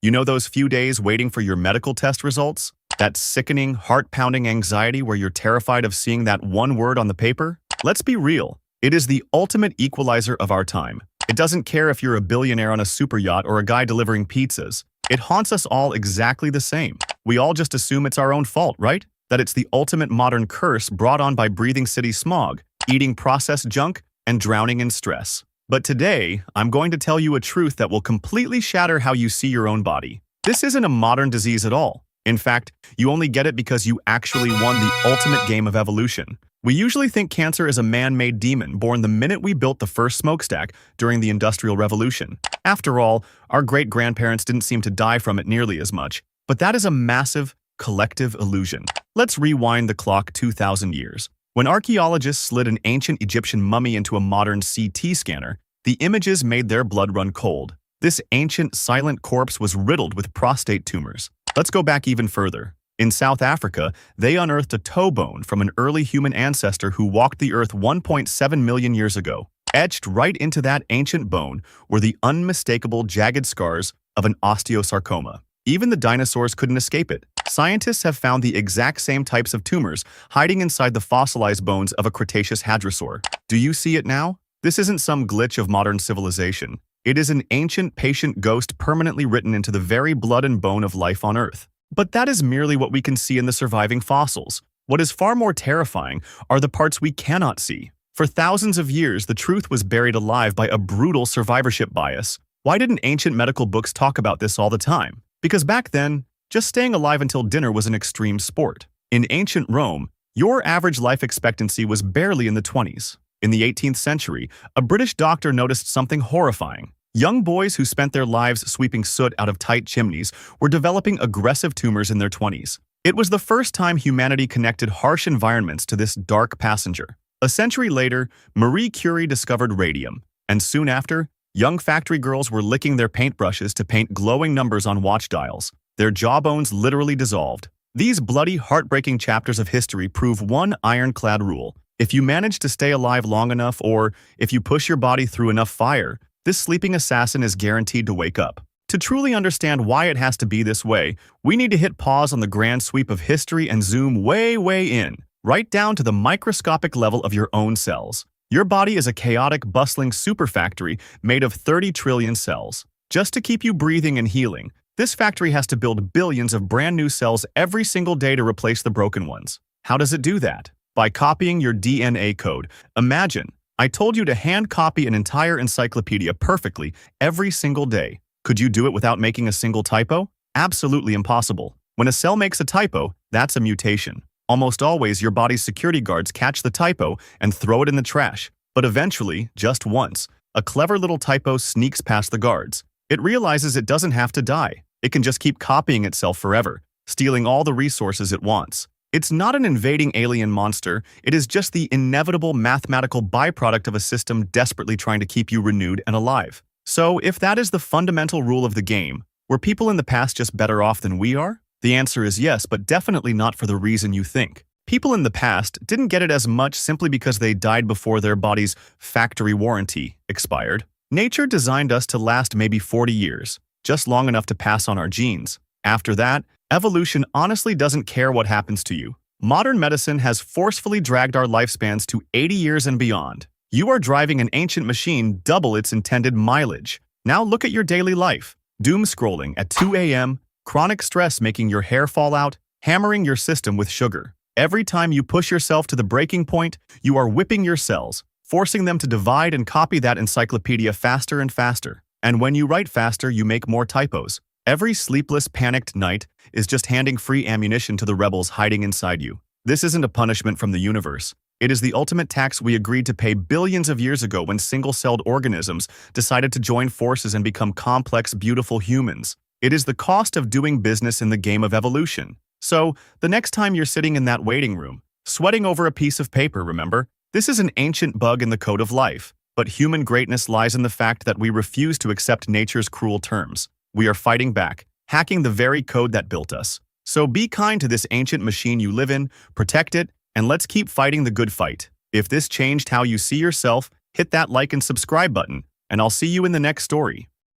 You know those few days waiting for your medical test results? That sickening, heart-pounding anxiety where you're terrified of seeing that one word on the paper? Let's be real. It is the ultimate equalizer of our time. It doesn't care if you're a billionaire on a super yacht or a guy delivering pizzas. It haunts us all exactly the same. We all just assume it's our own fault, right? That it's the ultimate modern curse brought on by breathing city smog, eating processed junk, and drowning in stress. But today, I'm going to tell you a truth that will completely shatter how you see your own body. This isn't a modern disease at all. In fact, you only get it because you actually won the ultimate game of evolution. We usually think cancer is a man-made demon born the minute we built the first smokestack during the Industrial Revolution. After all, our great-grandparents didn't seem to die from it nearly as much. But that is a massive, collective illusion. Let's rewind the clock 2,000 years. When archaeologists slid an ancient Egyptian mummy into a modern CT scanner, the images made their blood run cold. This ancient, silent corpse was riddled with prostate tumors. Let's go back even further. In South Africa, they unearthed a toe bone from an early human ancestor who walked the earth 1.7 million years ago. Etched right into that ancient bone were the unmistakable jagged scars of an osteosarcoma. Even the dinosaurs couldn't escape it. Scientists have found the exact same types of tumors hiding inside the fossilized bones of a Cretaceous hadrosaur. Do you see it now? This isn't some glitch of modern civilization. It is an ancient, patient ghost permanently written into the very blood and bone of life on Earth. But that is merely what we can see in the surviving fossils. What is far more terrifying are the parts we cannot see. For thousands of years, the truth was buried alive by a brutal survivorship bias. Why didn't ancient medical books talk about this all the time? Because back then, just staying alive until dinner was an extreme sport. In ancient Rome, your average life expectancy was barely in the 20s. In the 18th century, a British doctor noticed something horrifying. Young boys who spent their lives sweeping soot out of tight chimneys were developing aggressive tumors in their 20s. It was the first time humanity connected harsh environments to this dark passenger. A century later, Marie Curie discovered radium, and soon after, young factory girls were licking their paintbrushes to paint glowing numbers on watch dials. Their jawbones literally dissolved. These bloody, heartbreaking chapters of history prove one ironclad rule. If you manage to stay alive long enough, or if you push your body through enough fire, this sleeping assassin is guaranteed to wake up. To truly understand why it has to be this way, we need to hit pause on the grand sweep of history and zoom way, way in, right down to the microscopic level of your own cells. Your body is a chaotic, bustling superfactory made of 30 trillion cells. Just to keep you breathing and healing, this factory has to build billions of brand new cells every single day to replace the broken ones. How does it do that? By copying your DNA code. Imagine, I told you to hand copy an entire encyclopedia perfectly every single day. Could you do it without making a single typo? Absolutely impossible. When a cell makes a typo, that's a mutation. Almost always, your body's security guards catch the typo and throw it in the trash. But eventually, just once, a clever little typo sneaks past the guards. It realizes it doesn't have to die. It can just keep copying itself forever, stealing all the resources it wants. It's not an invading alien monster, it is just the inevitable mathematical byproduct of a system desperately trying to keep you renewed and alive. So, if that is the fundamental rule of the game, were people in the past just better off than we are? The answer is yes, but definitely not for the reason you think. People in the past didn't get it as much simply because they died before their body's factory warranty expired. Nature designed us to last maybe 40 years, just long enough to pass on our genes. After that, evolution honestly doesn't care what happens to you. Modern medicine has forcefully dragged our lifespans to 80 years and beyond. You are driving an ancient machine double its intended mileage. Now look at your daily life. Doom scrolling at 2 a.m., chronic stress making your hair fall out, hammering your system with sugar. Every time you push yourself to the breaking point, you are whipping your cells, forcing them to divide and copy that encyclopedia faster and faster. And when you write faster, you make more typos. Every sleepless, panicked night is just handing free ammunition to the rebels hiding inside you. This isn't a punishment from the universe. It is the ultimate tax we agreed to pay billions of years ago when single-celled organisms decided to join forces and become complex, beautiful humans. It is the cost of doing business in the game of evolution. So, the next time you're sitting in that waiting room, sweating over a piece of paper, remember? This is an ancient bug in the code of life. But human greatness lies in the fact that we refuse to accept nature's cruel terms. We are fighting back, hacking the very code that built us. So be kind to this ancient machine you live in, protect it, and let's keep fighting the good fight. If this changed how you see yourself, hit that like and subscribe button, and I'll see you in the next story.